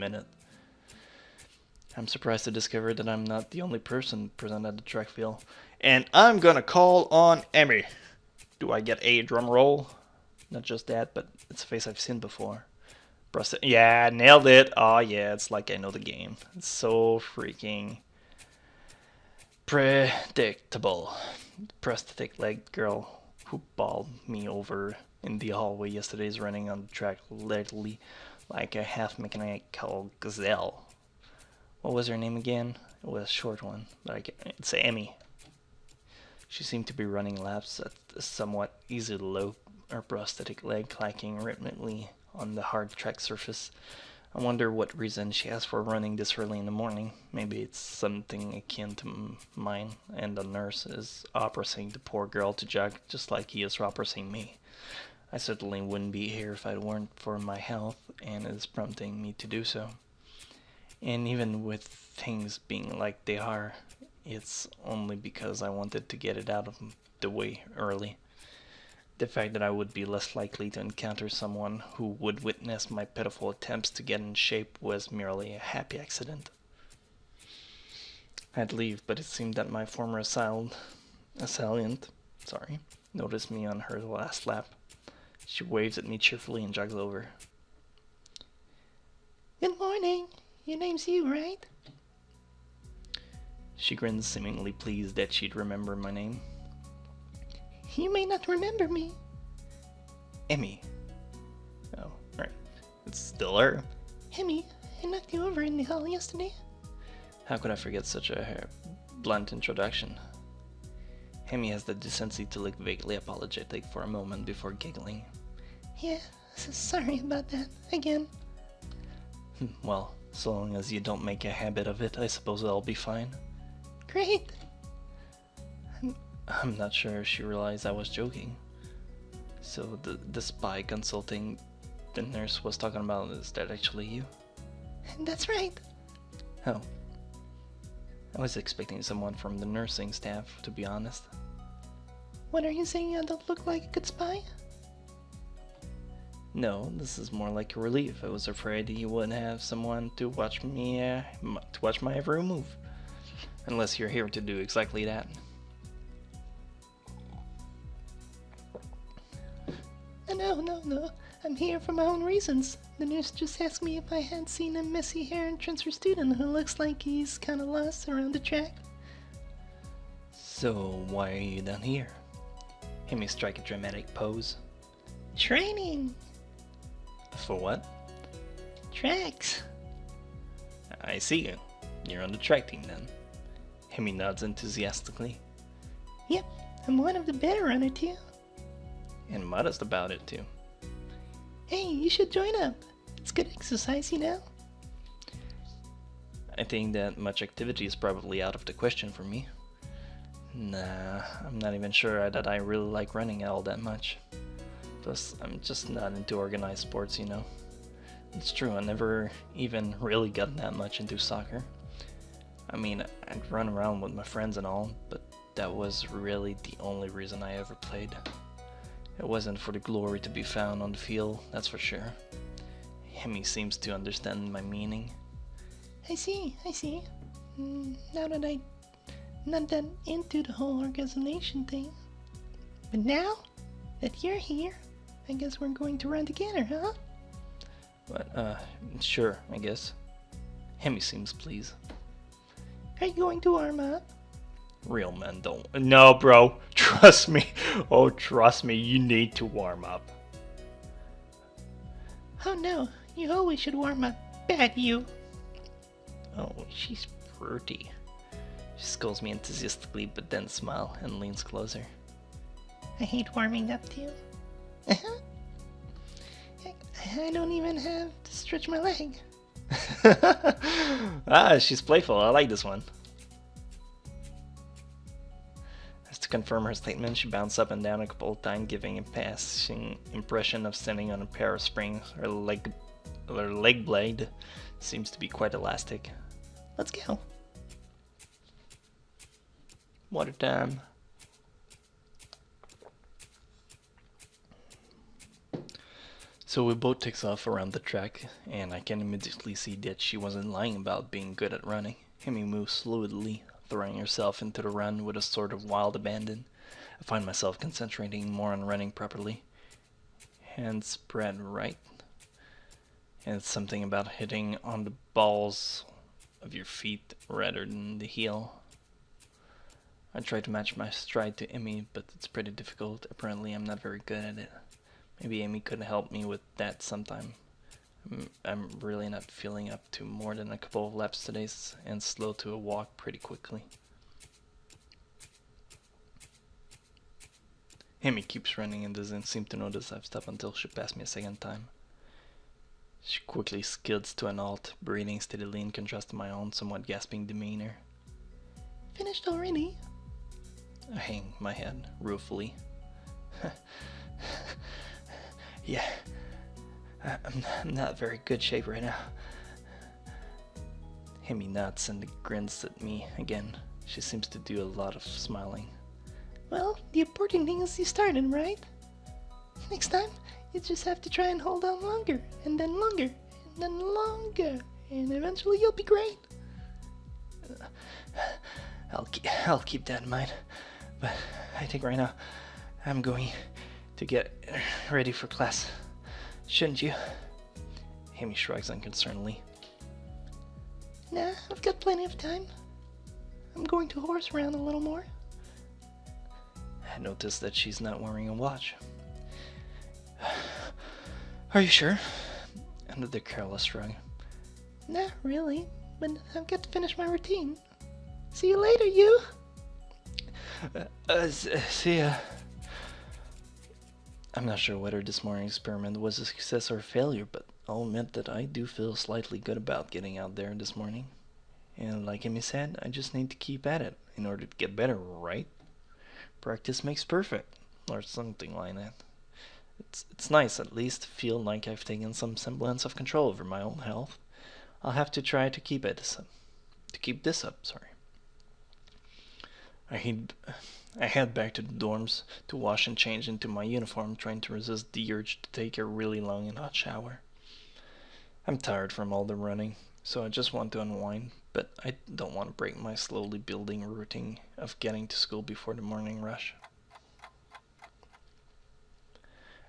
minute. I'm surprised to discover that I'm not the only person present at the track field. And I'm gonna call on Emmy. Do I get a drum roll? Not just that, but it's a face I've seen before. Yeah, nailed it. Oh yeah, it's like I know the game. It's so freaking predictable. Prosthetic leg girl who bawled me over in the hallway yesterday is running on the track lately like a half-mechanical gazelle. What was her name again? It was a short one, but it's Emmy. She seemed to be running laps at a somewhat easy lope, her prosthetic leg clacking rhythmically on the hard track surface. I wonder what reason she has for running this early in the morning. Maybe it's something akin to mine, and the nurse is oppressing the poor girl to jog just like he is oppressing me. I certainly wouldn't be here if it weren't for my health, and it is prompting me to do so. And even with things being like they are, it's only because I wanted to get it out of the way early. The fact that I would be less likely to encounter someone who would witness my pitiful attempts to get in shape was merely a happy accident. I'd leave, but it seemed that my former assailant, noticed me on her last lap. She waves at me cheerfully and jogs over. Good morning. Your name's you, right? She grins, seemingly pleased that she'd remember my name. You may not remember me. Emmy. Oh, right. It's still her. Emmy, I knocked you over in the hall yesterday. How could I forget such a blunt introduction? Emmy has the decency to look vaguely apologetic for a moment before giggling. Yeah, sorry about that. Again. Well, so long as you don't make a habit of it, I suppose I'll be fine. Great. I'm not sure if she realized I was joking. So the spy consulting the nurse was talking about, is that actually you? That's right. Oh. I was expecting someone from the nursing staff, to be honest. What are you saying? I don't look like a good spy? No, this is more like a relief. I was afraid you wouldn't have someone to watch me, to watch my every move. Unless you're here to do exactly that. No. I'm here for my own reasons. The nurse just asked me if I had seen a messy hair and transfer student who looks like he's kinda lost around the track. So, why are you down here? Hear me strike a dramatic pose. Training! For what? Tracks! I see you. You're on the track team then. Hemi nods enthusiastically. Yep, I'm one of the better runner too. And modest about it too. Hey, you should join up. It's good exercise, you know? I think that much activity is probably out of the question for me. Nah, I'm not even sure that I really like running all that much. Plus, I'm just not into organized sports, you know. It's true, I never even really got that much into soccer. I mean, I'd run around with my friends and all, but that was really the only reason I ever played. It wasn't for the glory to be found on the field, that's for sure. Hemi seems to understand my meaning. I see. Now that I'm not that into the whole organization thing. But now that you're here, I guess we're going to run together, huh? But, sure, I guess. Hemi seems pleased. Are you going to warm up? Real men don't. No, bro. Trust me. Oh, trust me. You need to warm up. Oh no, you always should warm up. Bad you. Oh, she's pretty. She scolds me enthusiastically, but then smiles and leans closer. I hate warming up too. I don't even have to stretch my leg. She's playful. I like this one. As to confirm her statement, she bounced up and down a couple of times, giving a passing impression of standing on a pair of springs. Her leg blade seems to be quite elastic. Let's go. Water time. So we both takes off around the track, and I can immediately see that she wasn't lying about being good at running. Emi moves fluidly, throwing herself into the run with a sort of wild abandon. I find myself concentrating more on running properly. Hands spread right. And it's something about hitting on the balls of your feet rather than the heel. I try to match my stride to Emi, but it's pretty difficult. Apparently I'm not very good at it. Maybe Emi could help me with that sometime. I'm really not feeling up to more than a couple of laps today and slow to a walk pretty quickly. Emi keeps running and doesn't seem to notice I've stopped until she passed me a second time. She quickly skids to an halt, breathing steadily in contrast to my own somewhat gasping demeanor. Finished already? I hang my head ruefully. Yeah, I'm not very good shape right now. Emi nods and grins at me again. She seems to do a lot of smiling. Well, the important thing is you started, right? Next time, you just have to try and hold on longer, and then longer, and then longer, and eventually you'll be great. I'll keep that in mind, but I think right now I'm going to get ready for class. Shouldn't you? Emi shrugs unconcernedly. Nah, I've got plenty of time. I'm going to horse around a little more. I notice that she's not wearing a watch. Are you sure? Another careless shrug. Nah, really, but I've got to finish my routine. See you later, you! See ya. I'm not sure whether this morning experiment was a success or a failure, but I'll admit that I do feel slightly good about getting out there this morning. And like Emi said, I just need to keep at it in order to get better, right? Practice makes perfect, or something like that. It's nice at least to feel like I've taken some semblance of control over my own health. I'll have to try to keep this up. I head back to the dorms to wash and change into my uniform, trying to resist the urge to take a really long and hot shower. I'm tired from all the running, so I just want to unwind, but I don't want to break my slowly building routine of getting to school before the morning rush.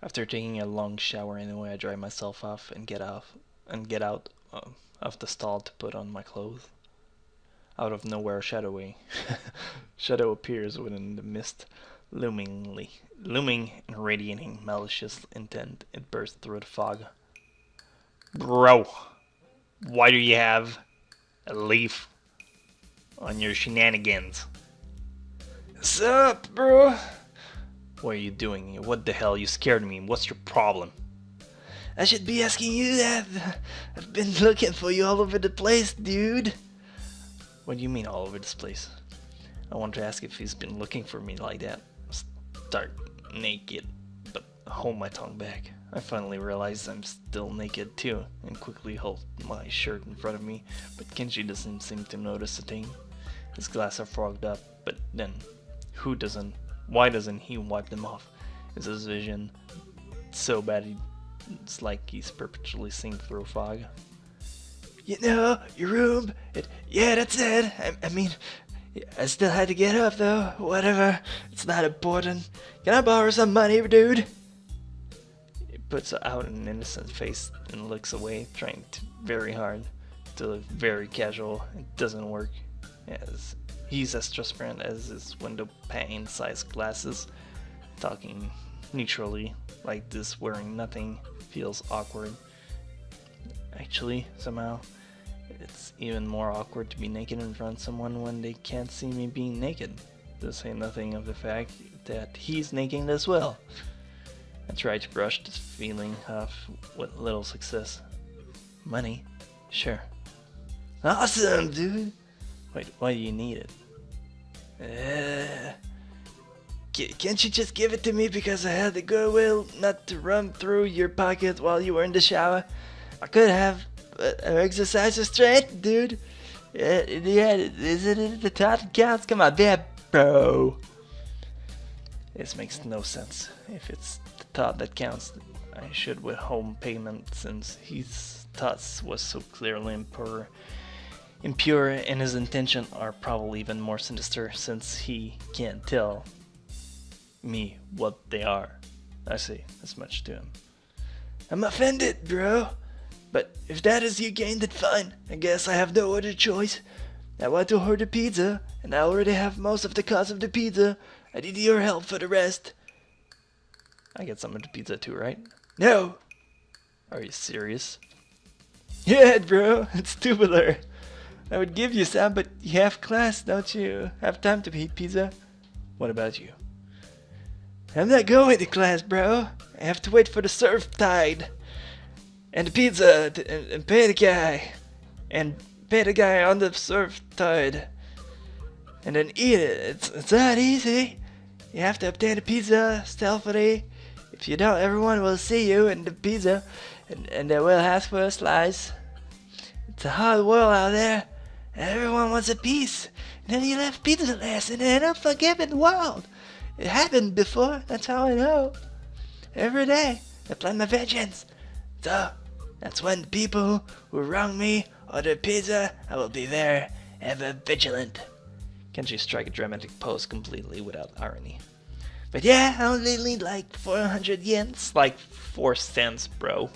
After taking a long shower anyway, I dry myself off and get out of the stall to put on my clothes. Out of nowhere, Shadow appears within the mist, looming and radiating malicious intent. It bursts through the fog. Bro, why do you have a leaf on your shenanigans? What's up, bro? What are you doing? What the hell? You scared me. What's your problem? I should be asking you that. I've been looking for you all over the place, dude. What do you mean all over this place? I want to ask if he's been looking for me like that. Start naked, but hold my tongue back. I finally realize I'm still naked too, and quickly hold my shirt in front of me, but Kenji doesn't seem to notice a thing. His glasses are fogged up, but then, why doesn't he wipe them off? Is his vision so bad it's like he's perpetually seeing through fog? You know, your room, yeah, that's it. I mean, I still had to get up though, whatever, it's not important. Can I borrow some money, dude? He puts out an innocent face and looks away, trying very hard to look very casual. It doesn't work, as he's as transparent as his window pane-sized glasses. Talking neutrally like this, wearing nothing, feels awkward. Actually, somehow, it's even more awkward to be naked in front of someone when they can't see me being naked, to say nothing of the fact that he's naked as well. I try to brush this feeling off with little success. Money? Sure. Awesome, dude! Wait, why do you need it? Can't you just give it to me because I had the goodwill not to run through your pocket while you were in the shower? I could have, but exercise your strength, dude. Yeah, is it the thought that counts? Come on, there, bro. This makes no sense. If it's the thought that counts, I should withhold payment since his thoughts was so clearly impure, and his intentions are probably even more sinister since he can't tell me what they are. I say as much to him. I'm offended, bro. But if that is your gain, then fine. I guess I have no other choice. I want to order pizza, and I already have most of the cost of the pizza. I need your help for the rest. I get some of the pizza too, right? No! Are you serious? Yeah, bro, it's tubular. I would give you some, but you have class, don't you? Have time to eat pizza? What about you? I'm not going to class, bro. I have to wait for the surf tide. And the pizza, and pay the guy. And pay the guy on the surf tide. And then eat it. It's not easy. You have to obtain the pizza stealthily. If you don't, everyone will see you and the pizza, and they will ask for a slice. It's a hard world out there, and everyone wants a piece. And then you left pizza last in an unforgiving world. It happened before, that's how I know. Every day, I plan my vengeance. So, that's when the people who wrong me order pizza, I will be there, ever vigilant. Kenji strike a dramatic pose completely without irony. But yeah, I only need like 400 yen. It's like 4 cents, bro.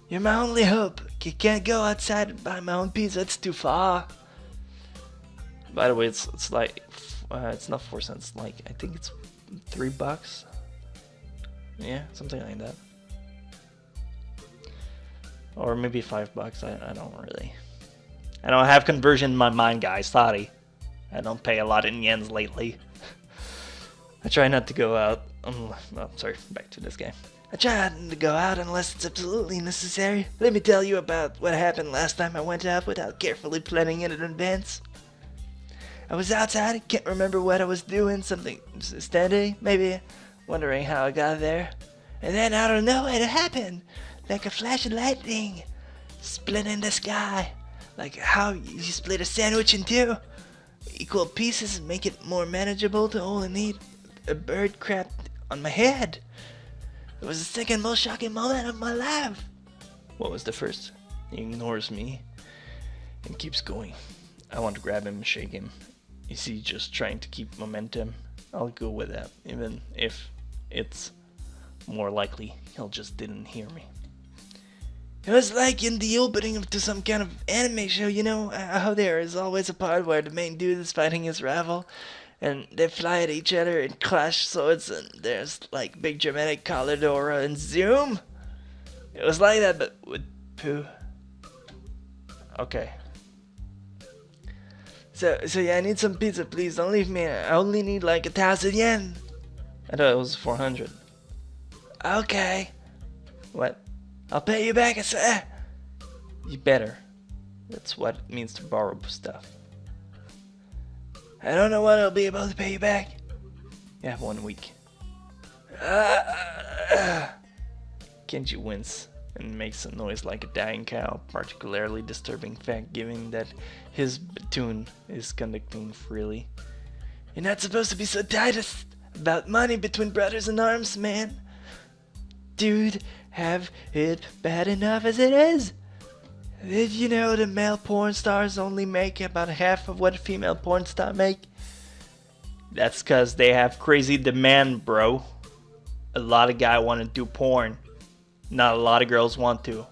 You're my only hope. I can't go outside and buy my own pizza, it's too far. By the way, it's like, it's not 4 cents, like, I think it's $3. Yeah, something like that. Or maybe $5, I don't really. I don't have conversion in my mind, guys, sorry. I don't pay a lot in yens lately. I try not to go out. Sorry, back to this game. I try not to go out unless it's absolutely necessary. Let me tell you about what happened last time I went out without carefully planning it in advance. I was outside, I can't remember what I was doing, something steady, maybe, wondering how I got there. And then out of nowhere it happened, like a flash of lightning, split in the sky, like how you split a sandwich in two. Equal pieces and make it more manageable to only need a bird crap on my head. It was the second most shocking moment of my life. What was the first? He ignores me and keeps going. I want to grab him and shake him. Is he just trying to keep momentum? I'll go with that, even if it's more likely he'll just didn't hear me. It was like in the opening to some kind of anime show, you know, how there is always a part where the main dude is fighting his rival, and they fly at each other and clash swords, and there's like big dramatic colored aura and zoom. It was like that, but with poo. Okay. So yeah, I need some pizza, please. Don't leave me. I only need like 1,000 yen. I thought it was 400. Okay. What? I'll pay you back, I swear. You better. That's what it means to borrow stuff. I don't know when I'll be able to pay you back. You have 1 week. Kenji wince and makes a noise like a dying cow, particularly disturbing fact given that his platoon is conducting freely. You're not supposed to be so tight about money between brothers in arms, man. Dude, have it bad enough as it is. Did you know the male porn stars only make about half of what a female porn star make? That's cause they have crazy demand, bro. A lot of guys want to do porn. Not a lot of girls want to.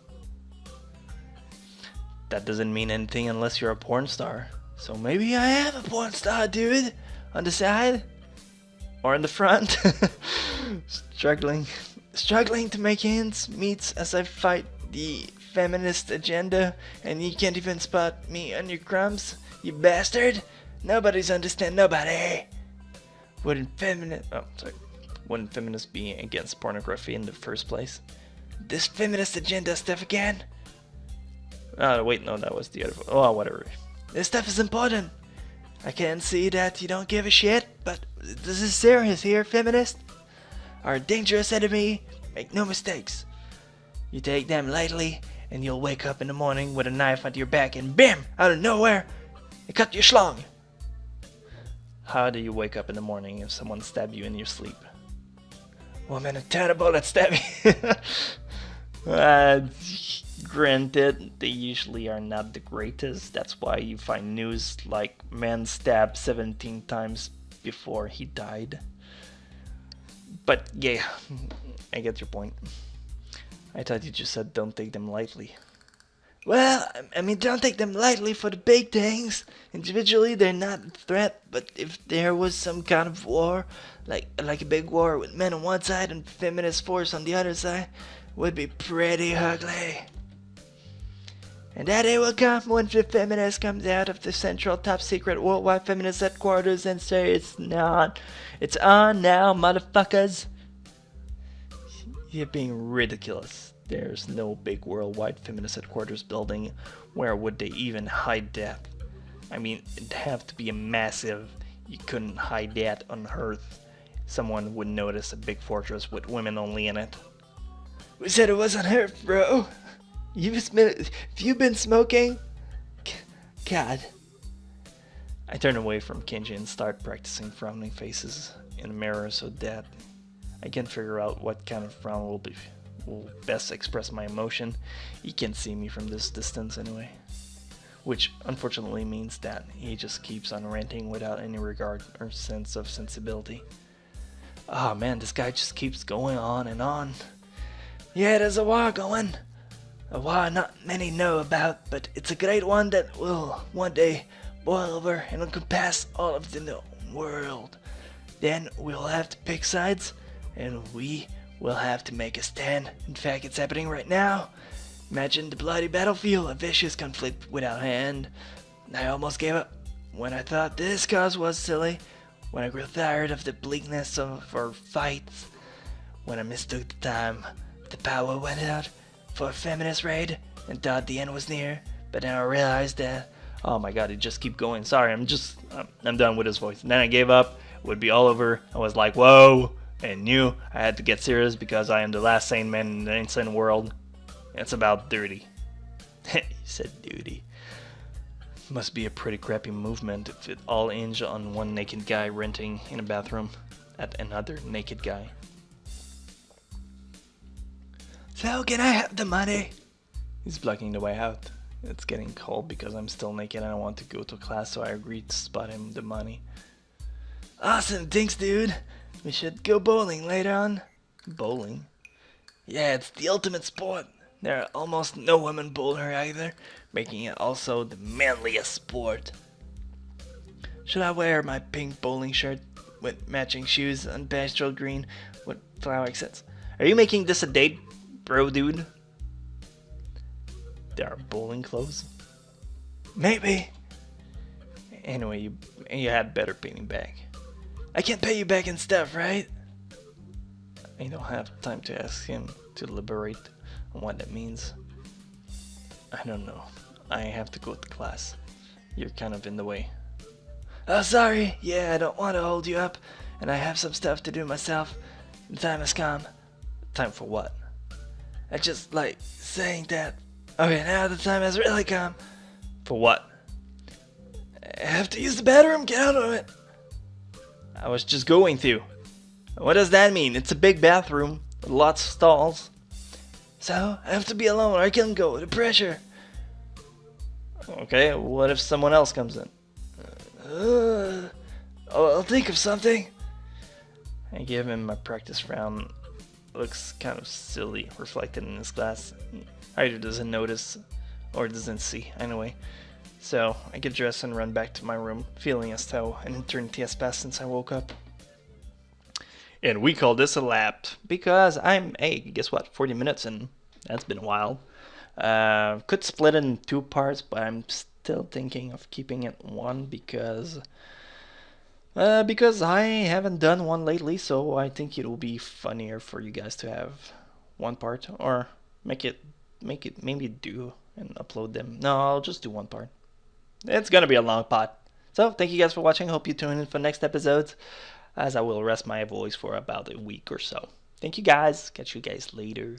That doesn't mean anything unless you're a porn star. So maybe I am a porn star, dude. On the side? Or in the front? Struggling to make ends meet as I fight the feminist agenda, and you can't even spot me on your crumbs, you bastard. Nobody's understand nobody. Wouldn't feminists be against pornography in the first place? This feminist agenda stuff again? Oh wait, no, that was the other. Oh, whatever. This stuff is important. I can see that you don't give a shit, but this is serious here, feminist. Are a dangerous enemy. Make no mistakes. You take them lightly, and you'll wake up in the morning with a knife at your back, and bam, out of nowhere, it cut your schlong. How do you wake up in the morning if someone stabbed you in your sleep? woman and terrible at stabbing. Granted, they usually are not the greatest. That's why you find news like man stabbed 17 times before he died. But yeah, I get your point. I thought you just said don't take them lightly. Well, I mean, don't take them lightly for the big things. Individually, they're not a threat, but if there was some kind of war, like a big war with men on one side and feminist force on the other side, it would be pretty ugly. And that day will come when the feminist comes out of the central top secret worldwide feminist headquarters and say it's not. It's on now, motherfuckers. You're being ridiculous. There's no big worldwide feminist headquarters building. Where would they even hide that? I mean, it'd have to be a massive. You couldn't hide that on Earth. Someone would notice a big fortress with women only in it. We said it was on Earth, bro. Have you been smoking? God. I turn away from Kenji and start practicing frowning faces in a mirror so that I can figure out what kind of frown will best express my emotion. He can't see me from this distance anyway. Which unfortunately means that he just keeps on ranting without any regard or sense of sensibility. Oh man, this guy just keeps going on and on. Yeah, there's a war going. A war not many know about, but it's a great one that will one day boil over and encompass all of the known world. Then we'll have to pick sides, and we will have to make a stand. In fact, it's happening right now. Imagine the bloody battlefield, a vicious conflict without end. I almost gave up when I thought this cause was silly, when I grew tired of the bleakness of our fights, when I mistook the time the power went out for a feminist raid and thought the end was near, but then I realized that, oh my god, it just keep going. Sorry, I'm done with his voice. And then I gave up. It would be all over. I was like, whoa, and knew I had to get serious because I am the last sane man in the insane world. It's about duty. He said duty. Must be a pretty crappy movement if it all hinged on one naked guy renting in a bathroom at another naked guy. So can I have the money? He's blocking the way out. It's getting cold because I'm still naked and I want to go to class, so I agreed to spot him the money. Awesome, thanks dude. We should go bowling later on. Bowling? Yeah, it's the ultimate sport. There are almost no women bowler either, making it also the manliest sport. Should I wear my pink bowling shirt with matching shoes and pastel green with flower accents? Are you making this a date, bro dude? There are bowling clothes? Maybe. Anyway, you had better pay me back. I can't pay you back in stuff, right? I don't have time to ask him to elaborate on what that means. I don't know. I have to go to class. You're kind of in the way. Oh, sorry. Yeah, I don't want to hold you up, and I have some stuff to do myself. The time has come. Time for what? I just like saying that. Okay, now the time has really come. For what? I have to use the bathroom. Get out of it. I was just going to. What does that mean? It's a big bathroom with lots of stalls. So, I have to be alone or I can't go. The pressure. Okay, what if someone else comes in? I'll think of something. I give him my practice round. Looks kind of silly reflected in his glass. Either doesn't notice or doesn't see. Anyway. So, I get dressed and run back to my room, feeling as though an eternity has passed since I woke up. And we call this a lap, because hey, guess what, 40 minutes, and that's been a while. Could split it in 2 parts, but I'm still thinking of keeping it one, because I haven't done one lately, so I think it will be funnier for you guys to have 1 part, or make it maybe do and upload them. No, I'll just do 1 part. It's gonna be a long pod. So, thank you guys for watching. Hope you tune in for next episodes, as I will rest my voice for about a week or so. Thank you guys. Catch you guys later.